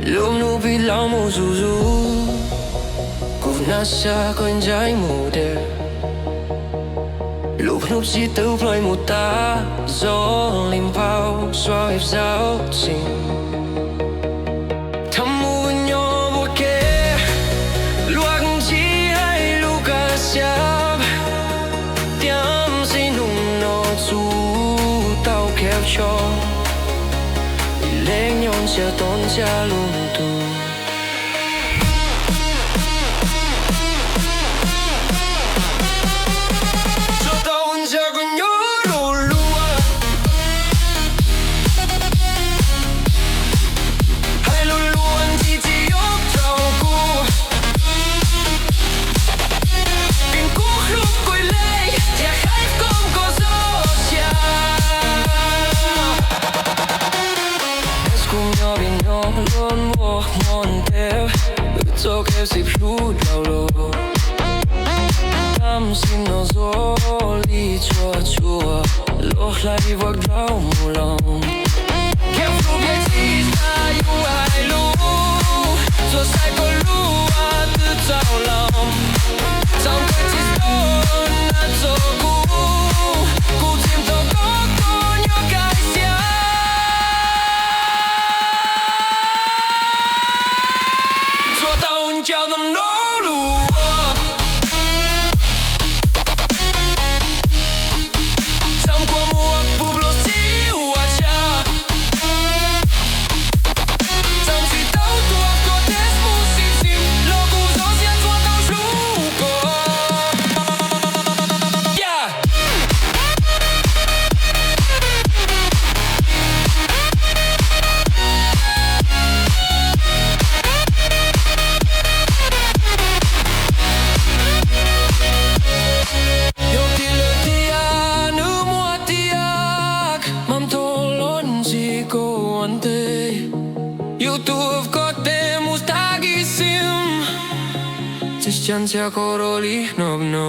Lum nu bilang mo susu Kung nasa konjay mo der Lúc núp chỉ tư ploi một ta gió lim bao xoa ép giáo trình thăm mua nhau vô kê luộc chỉ hay luka siap tiêm xin nung nó chú tao kéo cho lên nhon chia tôn chia luôn tu luôn vô mòn theo cho kêu dịp lúc đau lô tâm xin nó gió ly chua chua lô lại vượt đau mù lòng kéo lúc nhảy chỉ ra yêu ai lúc cho sai có lúc à tự trao lòng trong cái chỉ đôi nát cho cũ chìm tàu có nhớ cái xia chào them no lu Sam qua mua bublo si ua cha Sam si tao tua có des mu sim sim lo cu zo sia tua tao shu co Yeah YouTube có tem mustagisim Distanția coroli no no